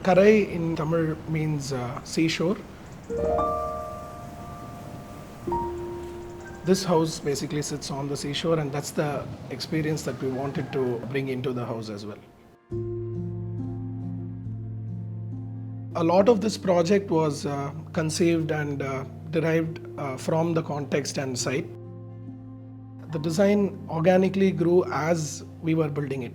Karai in Tamil means seashore. This house basically sits on the seashore, and that's the experience that we wanted to bring into the house as well. A lot of this project was conceived and derived from the context and site. The design organically grew as we were building it.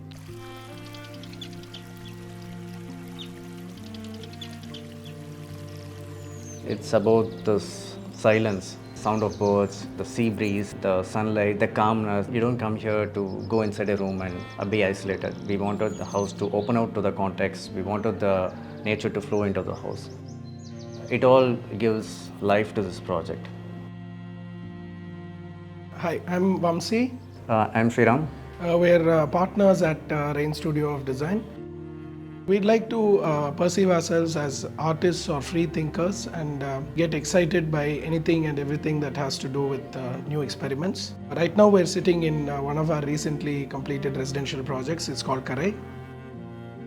It's about this silence, sound of birds, the sea breeze, the sunlight, the calmness. You don't come here to go inside a room and be isolated. We wanted the house to open out to the context. We wanted the nature to flow into the house. It all gives life to this project. Hi, I'm Vamsi. I'm Sriram. We're partners at Rain Studio of Design. We'd like to perceive ourselves as artists or free thinkers and get excited by anything and everything that has to do with new experiments. Right now, we're sitting in one of our recently completed residential projects. It's called Karai.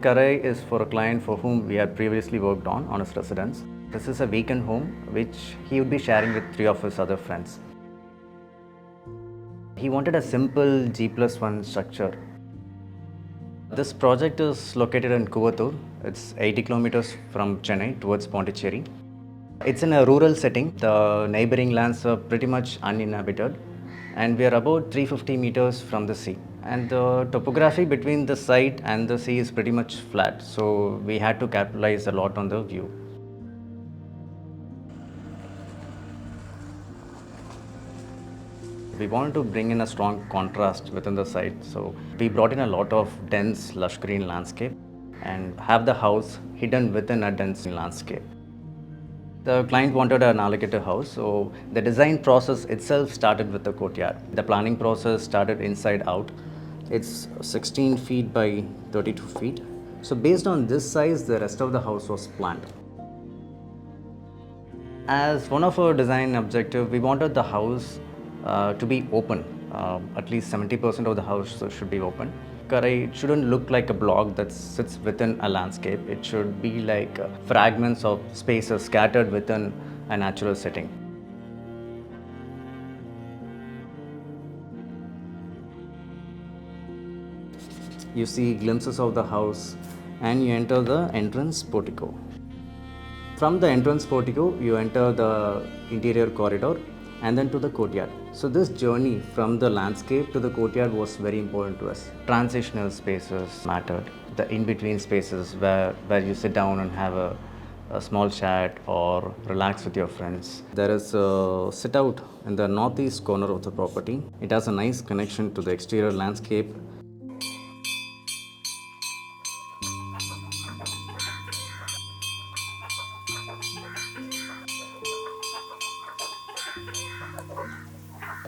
Karai is for a client for whom we had previously worked on his residence. This is a weekend home which he would be sharing with 3 of his other friends. He wanted a simple G+1 structure. This project is located in Kuvathur. It's 80 kilometers from Chennai towards Pondicherry. It's in a rural setting. The neighboring lands are pretty much uninhabited, and we are about 350 meters from the sea. And the topography between the site and the sea is pretty much flat, so we had to capitalize a lot on the view. We wanted to bring in a strong contrast within the site, so we brought in a lot of dense, lush green landscape and have the house hidden within a dense landscape. The client wanted an alligator house, so the design process itself started with the courtyard. The planning process started inside out. It's 16 feet by 32 feet. So based on this size, the rest of the house was planned. As one of our design objectives, we wanted the house to be open. At least 70% of the house should be open. Karai shouldn't look like a block that sits within a landscape. It should be like fragments of spaces scattered within a natural setting. You see glimpses of the house and you enter the entrance portico. From the entrance portico, you enter the interior corridor and then to the courtyard. So this journey from the landscape to the courtyard was very important to us. Transitional spaces mattered. The in-between spaces where you sit down and have a small chat or relax with your friends. There is a sit out in the northeast corner of the property. It has a nice connection to the exterior landscape.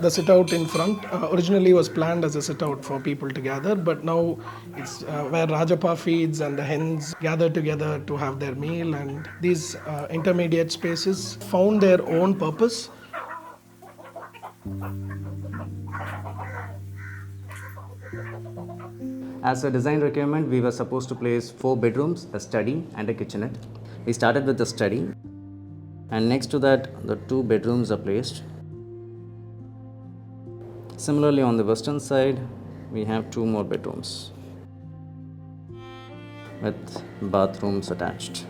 The sit out in front originally was planned as a sit out for people to gather, but now it's where Rajappa feeds and the hens gather together to have their meal, and these intermediate spaces found their own purpose. As a design requirement, we were supposed to place 4 bedrooms, a study, and a kitchenette. We started with the study, and next to that, the 2 bedrooms are placed. Similarly, on the western side, we have 2 more bedrooms with bathrooms attached.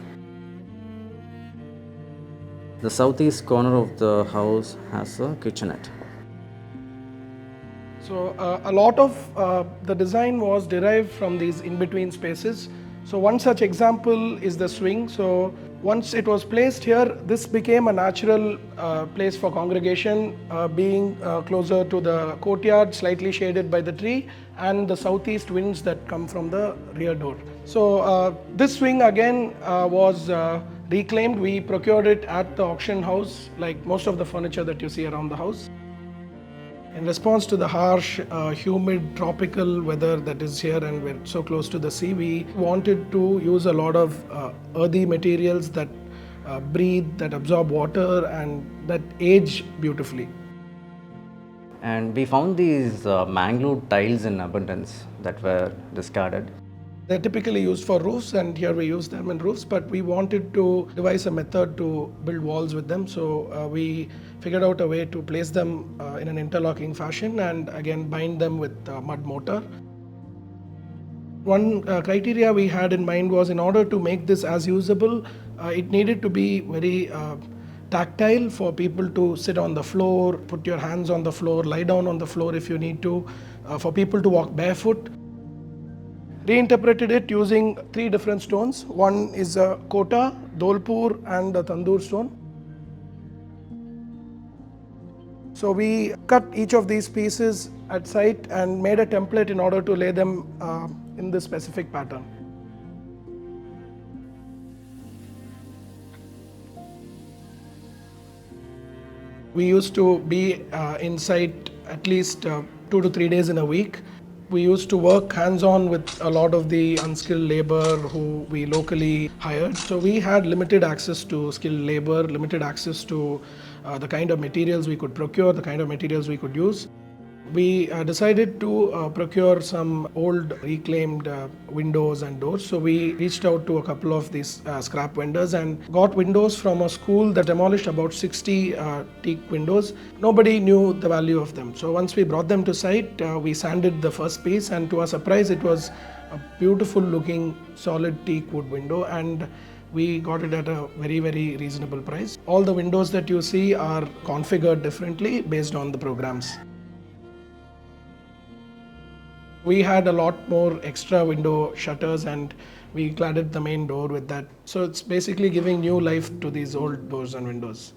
The southeast corner of the house has a kitchenette. So a lot of the design was derived from these in-between spaces. So one such example is the swing. So once it was placed here, this became a natural place for congregation, being closer to the courtyard, slightly shaded by the tree, and the southeast winds that come from the rear door. So this swing again was reclaimed. We procured it at the auction house, like most of the furniture that you see around the house. In response to the harsh, humid, tropical weather that is here, and we're so close to the sea, we wanted to use a lot of earthy materials that breathe, that absorb water, and that age beautifully. And we found these mangrove tiles in abundance that were discarded. They're typically used for roofs, and here we use them in roofs, but we wanted to devise a method to build walls with them. So we figured out a way to place them in an interlocking fashion and again bind them with mud mortar. One criteria we had in mind was, in order to make this as usable, it needed to be very tactile for people to sit on the floor, put your hands on the floor, lie down on the floor if you need to, for people to walk barefoot. Reinterpreted it using 3 different stones. One is a kota, dolpur and a tandoor stone. So we cut each of these pieces at site and made a template in order to lay them in this specific pattern. We used to be inside at least 2 to 3 days in a week. We used to work hands-on with a lot of the unskilled labor who we locally hired. So we had limited access to skilled labor, limited access to the kind of materials we could procure, the kind of materials we could use. We decided to procure some old reclaimed windows and doors. So we reached out to a couple of these scrap vendors and got windows from a school that demolished about 60 teak windows. Nobody knew the value of them. So once we brought them to site, we sanded the first piece, and to our surprise, it was a beautiful looking solid teak wood window, and we got it at a very, very reasonable price. All the windows that you see are configured differently based on the programs. We had a lot more extra window shutters and we cladded the main door with that. So it's basically giving new life to these old doors and windows.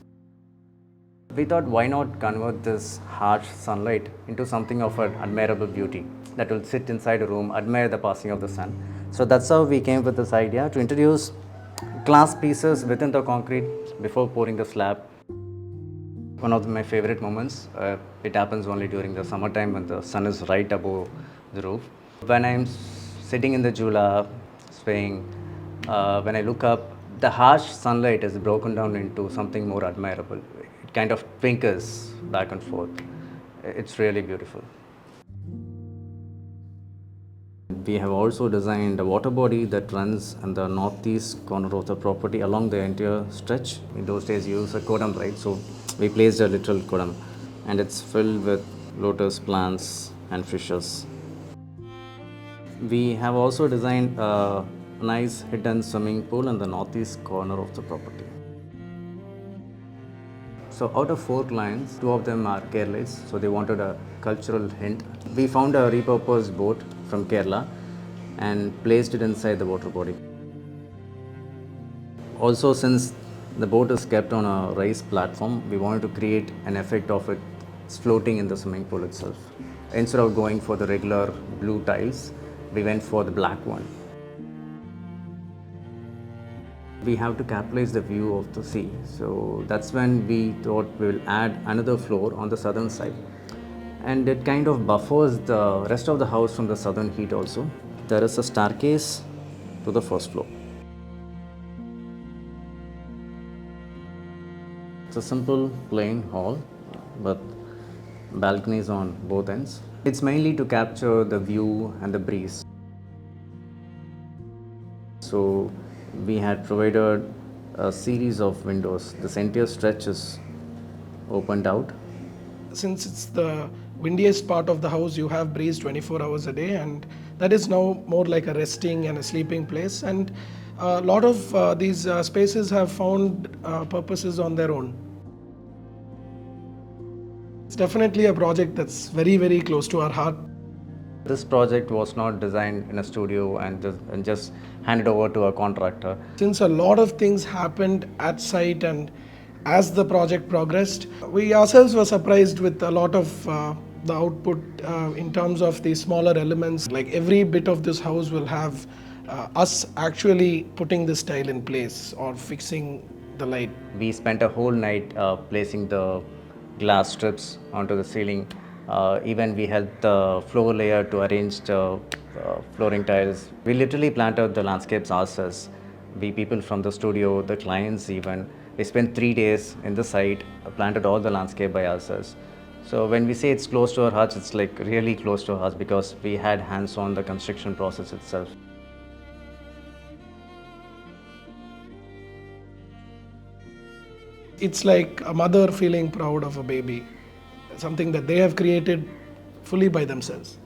We thought, why not convert this harsh sunlight into something of an admirable beauty that will sit inside a room, admire the passing of the sun. So that's how we came with this idea to introduce glass pieces within the concrete before pouring the slab. One of my favorite moments, it happens only during the summertime when the sun is right above the roof. When I'm sitting in the jula, swaying, when I look up, the harsh sunlight is broken down into something more admirable. It kind of twinkles back and forth. It's really beautiful. We have also designed a water body that runs in the northeast corner of the property along the entire stretch. In those days, you use a kodam, right? So we placed a literal kodam, and it's filled with lotus plants and fishes. We have also designed a nice hidden swimming pool in the northeast corner of the property. So out of 4 clients, 2 of them are Keralites, so they wanted a cultural hint. We found a repurposed boat from Kerala and placed it inside the water body. Also, since the boat is kept on a raised platform, we wanted to create an effect of it floating in the swimming pool itself. Instead of going for the regular blue tiles, we went for the black one. We have to capitalize the view of the sea. So that's when we thought we will add another floor on the southern side. And it kind of buffers the rest of the house from the southern heat also. There is a staircase to the first floor. It's a simple plain hall with balconies on both ends. It's mainly to capture the view and the breeze. So we had provided a series of windows. This entire stretch is opened out. Since it's the windiest part of the house, you have breeze 24 hours a day, and that is now more like a resting and a sleeping place. And a lot of these spaces have found purposes on their own. It's definitely a project that's very, very close to our heart. This project was not designed in a studio and just handed over to a contractor. Since a lot of things happened at site and as the project progressed, we ourselves were surprised with a lot of the output in terms of the smaller elements. Like every bit of this house will have us actually putting this tile in place or fixing the light. We spent a whole night placing the glass strips onto the ceiling. Even we helped the floor layer to arrange the flooring tiles. We literally planted the landscapes ourselves. We people from the studio, the clients even. We spent 3 days in the site, planted all the landscape by ourselves. So when we say it's close to our hearts, it's like really close to our hearts because we had hands on the construction process itself. it's like a mother feeling proud of a baby, something that they have created fully by themselves.